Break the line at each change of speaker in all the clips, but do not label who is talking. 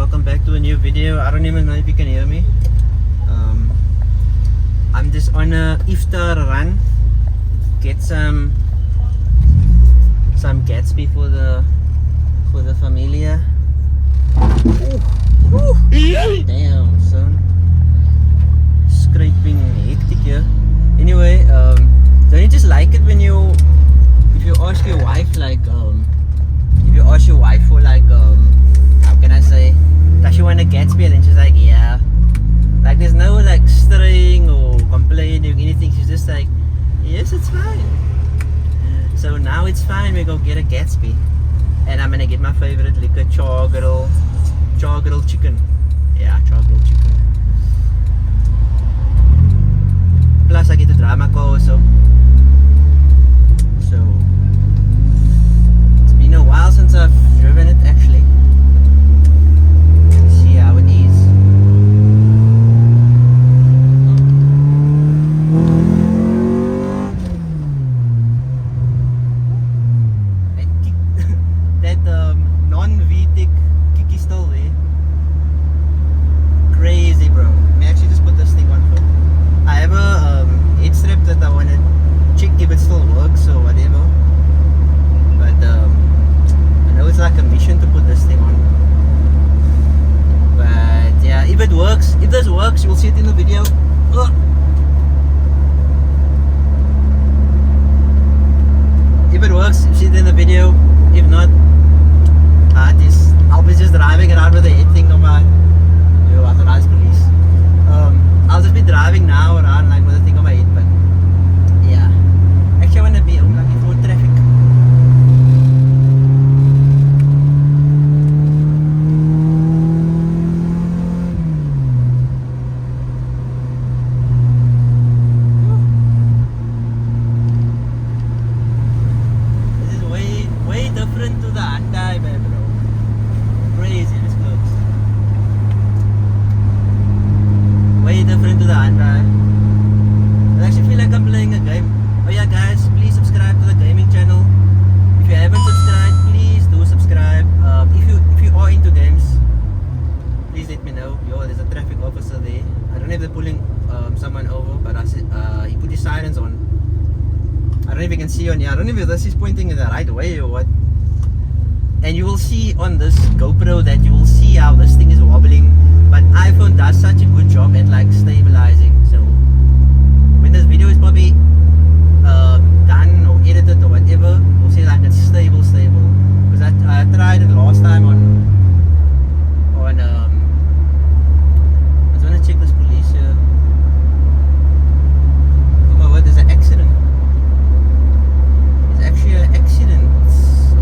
welcome back to a new video. I don't even know if you can hear me. I'm just on a iftar run. Get some Gatsby for the familia. Ooh. Damn son, scraping hectic here. Anyway, don't you just like it when if you ask your wife for like how can I say, does she want a Gatsby? And then she's like, yeah. Like there's no like straying or complaining or anything. She's just like, yes, it's fine. So now it's fine. We go get a Gatsby, and I'm gonna get my favorite liquor, char grill chicken. Yeah, char grill chicken. Plus I get to drive my car also. So it's been a while since I've driven it actually. Let's see how it is. That non-VTEC kick is still there. Crazy bro. May I actually just put this thing on for. I have a head strap that I want to check if it still works or whatever. But I know it's like a mission to put this thing on. But yeah, if it works, if this works, you'll see it in the video. Ugh. If it works, you see it in the video. If not, I'll be just driving around with the head thing on my authorized police. I'll just be driving now around like with the thing on my head, but yeah. Actually I want to be home like before traffic. This is way different to the Honda, bro. Crazy this looks. Way different to the Honda. I actually feel like I'm playing a game. Oh yeah guys, please subscribe to the gaming channel. If you haven't subscribed, please do subscribe. If you are into games, please let me know. Yo, there's a traffic officer there. I don't know if they're pulling someone over, but he put his sirens on. I don't know if you can see on here. I don't know if this is pointing in the right way or what. And you will see on this GoPro that you will see how this thing is wobbling. But iPhone does such a good job at like stabilizing. So when this video is probably done or edited or whatever, we'll see like it's stable. Because I tried it last time on I just want to check this police here. Oh my word, there's an accident. There's actually an accident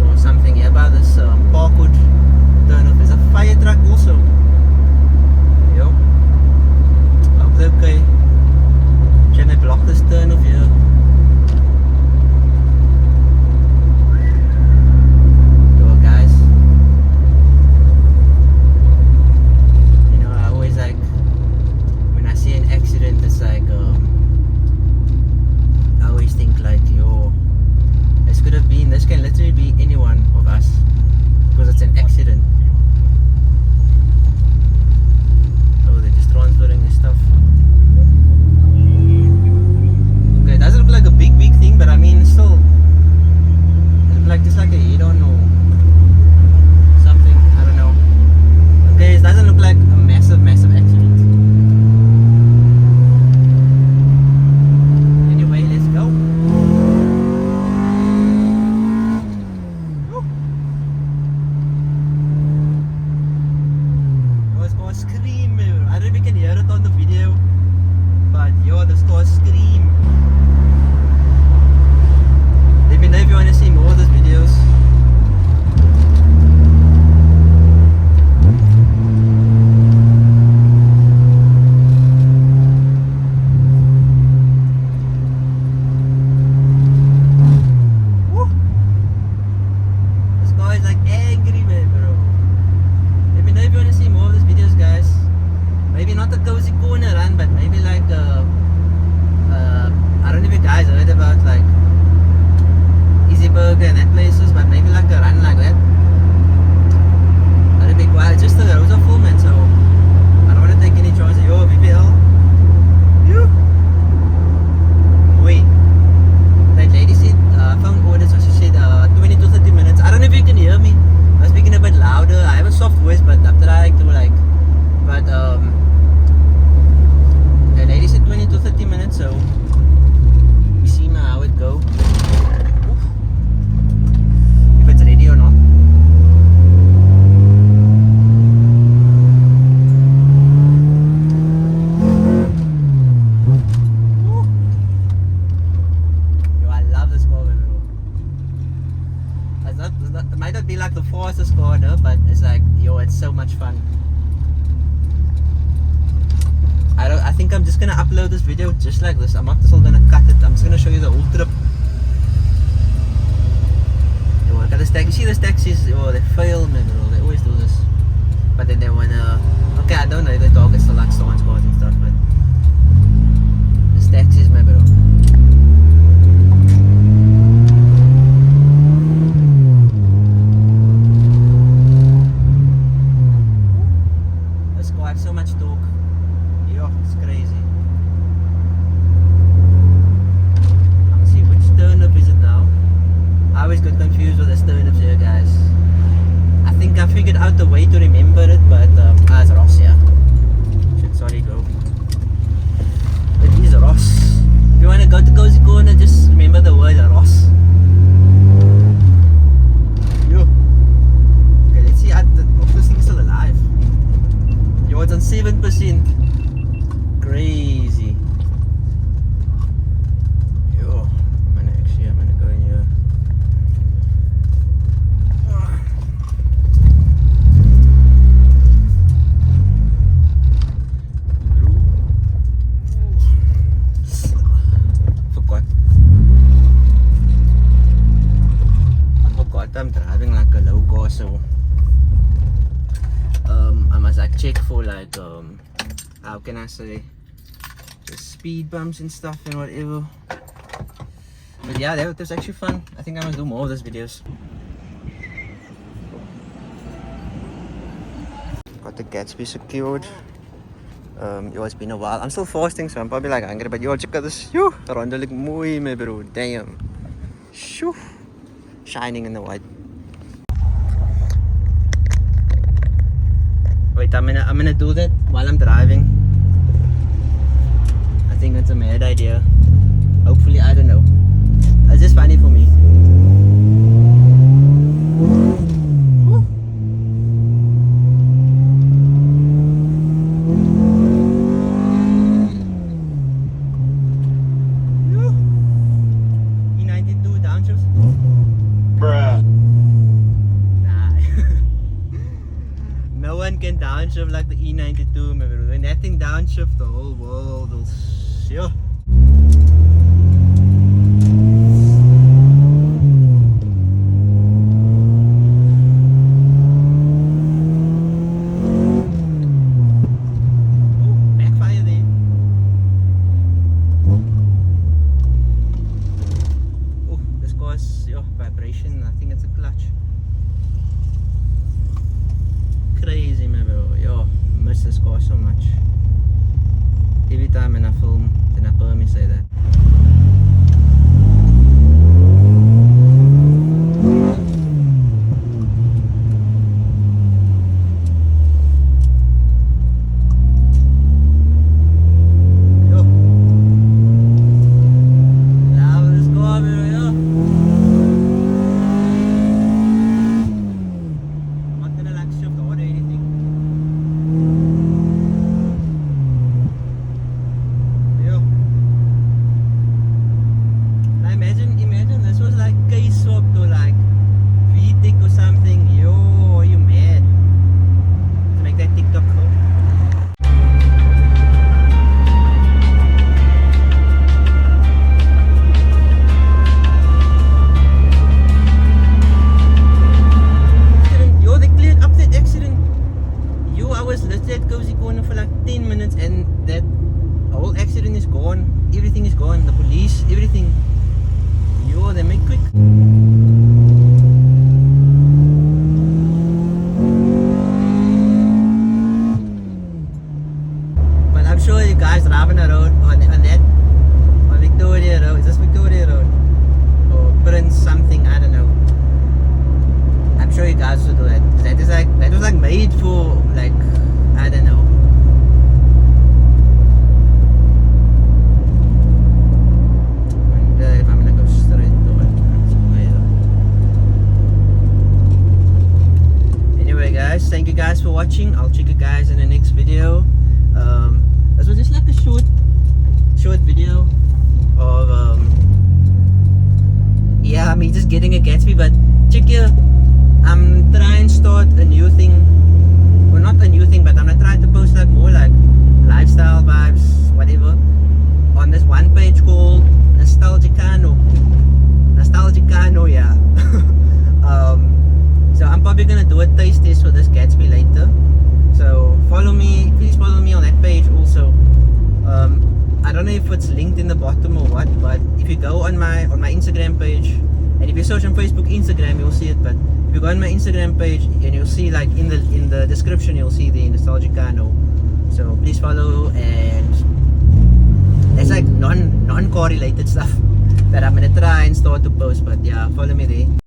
or something here by this parkwood turnoff. There's a fire truck also. Yo, okay. Can I block this turnoff here? Yo guys, fastest car though, but it's like, yo, it's so much fun. I think I'm just gonna upload this video just like this. I'm not just all gonna cut it. I'm just gonna show you the whole trip. Yo, I got this taxi. You see these taxis? Oh, they fail me, bro. They always do this. But then they wanna. Okay, I don't know. They target still like stolen cars and stuff, but this taxis, my bro. This car has so much torque. Yo, it's crazy. Let's see which turnip is it now. I always get confused with the turnips here, guys. I think I figured out the way to remember it, but it's Ross, yeah. Shit, sorry, bro. It is Ross. If you want to go to Cosy Corner, just remember the word Ross. Yo. Okay, let's see if this thing's still alive. Yo, it's on 7%. Crazy. Yo, I'm gonna go in here. Forgot I'm driving like a low car, so I must like check for like how can I say, the speed bumps and stuff and whatever. But yeah, that was actually fun. I think I'm gonna do more of those videos. Got the Gatsby secured. Yo, it's been a while. I'm still fasting, so I'm probably like hungry. But yo, check out this. Yo, Ronda look mooi, my bro. Damn. Shoo. Shining in the white. Wait, I'm gonna do that while I'm driving. I think it's a mad idea. Hopefully, I don't know. It's just funny for me. Woo. E92 downshifts. Bruh. Nah. No one can downshift like the E92, my bro. When that thing downshift, the whole world will shift. Backfire there. Oh, this car's vibration. I think it's a clutch. Crazy, man, bro. Yo, miss this car so much. Every time when I film, then I permit say that. Yo. Love this car, bro, yo. I'm not gonna like shift or anything. Yo. Now imagine this was like case swap to like VTEC or something. Yo, are you mad? To make that TikTok go. Yo, they cleared up that accident. Yo, I was literally at Cosy Corner for like 10 minutes and that whole accident is gone. Everything is gone. The police, everything. Yo, they make quick. But I'm sure you guys driving the road on that, on Victoria Road. Is this Victoria Road? Or Prince something, I don't know. I'm sure you guys should do that. That was like made for like, I don't know. Wonder if I'm gonna go straight to it. Anyway guys, thank you guys for watching. I'll check you guys in the next video. This was just like a short video of yeah, me just getting a Gatsby, but check here. I'm trying do a taste test for this Gatsby later. So please follow me on that page also. I don't know if it's linked in the bottom or what, but if you go on my Instagram page, and if you search on Facebook, Instagram, you'll see it. But if you go on my Instagram page, and you'll see like in the description, you'll see the Nastalgic Cano. So please follow, and there's like non-car related stuff that I'm gonna try and start to post. But yeah, follow me there.